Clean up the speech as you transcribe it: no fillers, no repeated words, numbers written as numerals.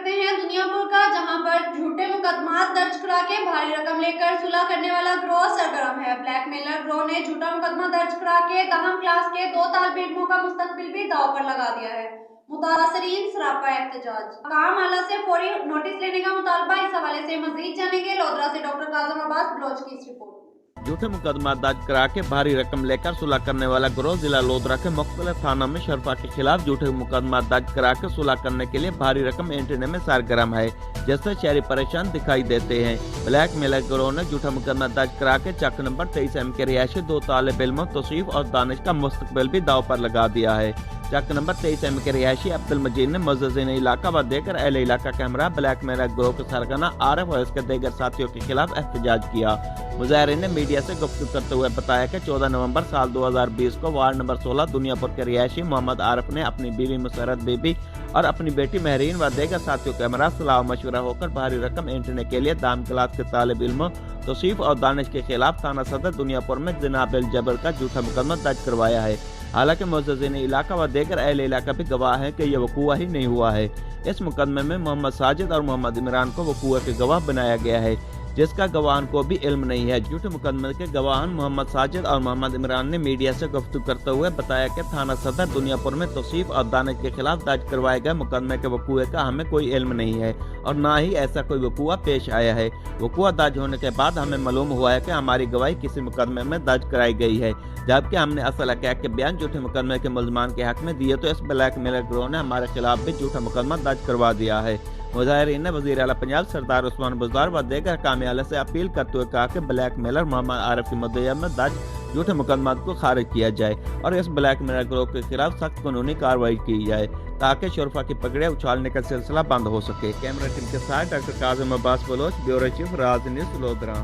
करते हैं दुनियापुर का, जहां पर झूठे मुकदमात दर्ज करा के भारी रकम लेकर सुलह करने वाला गिरोह सरगर्म है। ब्लैकमेलर गिरोह ने झूठा मुकदमा दर्ज करा के 10वीं क्लास के 2 तालिब इल्मों का मुस्तकबिल भी दांव पर लगा दिया है। मुतासरीन सरापा एहतजाज, काम आला से फौरी नोटिस लेने का मुतालबा। इस हवाले से मजीद जानेंगे लोधरा से डॉक्टर काजम अब्बास बलोच की इस रिपोर्ट। झूठे मुकदमा दर्ज करा के भारी रकम लेकर सुलह करने वाला गिरोह जिला लोधरा के मुख्तलिफ थानों में शरफा के खिलाफ झूठे मुकदमा दर्ज करा के सुलह करने के लिए भारी रकम ऐंठने में सरगर्म है, जिससे शहरी परेशान दिखाई देते हैं। ब्लैक मेलर गिरोह ने झूठा मुकदमा दर्ज करा के चक नंबर 23M के रिहायशी 2 तालिब इल्मों तौसीफ और दानिश का मुस्तकबिल भी दांव पर लगा दिया है। चक नंबर 23M के रिहायशी अब्दुल मजीद ने मुअज़्ज़िज़ीन इलाका व देगर अहले इलाका के हमरा ब्लैक मेलर गिरोह के सरगना आरिफ और इसके देगर साथियों के खिलाफ एहतजाज किया। मुज़ाहिरीन ने मीडिया से गुफ्तगू करते हुए बताया कि 14 नवंबर साल 2020 को वार्ड नंबर 16 दुनियापुर के रिहायशी मोहम्मद आरिफ ने अपनी बीवी मुसर्रत बीबी और अपनी बेटी महरीन व देगर साथियों के हमरा सलाह मशवरा होकर भारी रकम ऐंठने के लिए दाम क्लास के तालिब इल्मों तौसीफ और दानिश के खिलाफ थाना सदर दुनियापुर में जिनाब जबर का झूठा मुकदमा दर्ज करवाया है। हालांकि मुअज़्ज़िज़ीन इलाका व देगर अहले इलाका भी गवाह हैं कि यह वक़ूआ ही नहीं हुआ है। इस मुकदमे में मोहम्मद साजिद और मोहम्मद इमरान को वक़ूआ के गवाह बनाया गया है, जिसका गवाहान को भी इल्म नहीं है। झूठे मुकदमे के गवाहान मोहम्मद साजिद और मोहम्मद इमरान ने मीडिया से गुफ्तगू करते हुए बताया कि थाना सदर दुनियापुर में तौसीफ और दानिश के खिलाफ दर्ज करवाए गए मुकदमे के वक़ूए का हमें कोई इल्म नहीं है और ना ही ऐसा कोई वक़ूआ पेश आया है। वक़ूआ दर्ज होने के बाद हमें मालूम हुआ है कि हमारी गवाही किसी मुकदमे में दर्ज कराई गई है, जबकि हमने असल हक़ाइक़ के बयान झूठे मुकदमे के मुल्ज़मान के हक में दिए तो इस ब्लैक मेलर गिरोह ने हमारे खिलाफ भी झूठा मुकदमा दर्ज करवा दिया है। मुज़ाहिरीन ने वज़ीर आला पंजाब सरदार उस्मान बुज़दार व देगर हकाम आला से अपील करते हुए कहा कि ब्लैक मेलर मोहम्मद आरिफ की मुद्दई में दर्ज झूठे मुकदमात को खारिज किया जाए और इस ब्लैक मेलर गिरोह के खिलाफ सख्त कानूनी कार्रवाई की जाए, ताकि शरफा की पगड़ियाँ उछालने का सिलसिला बंद हो सके। कैमरा टीम के साथ doctor Kazim Abbas Baloch, bureau chief, Raj news, lodhra.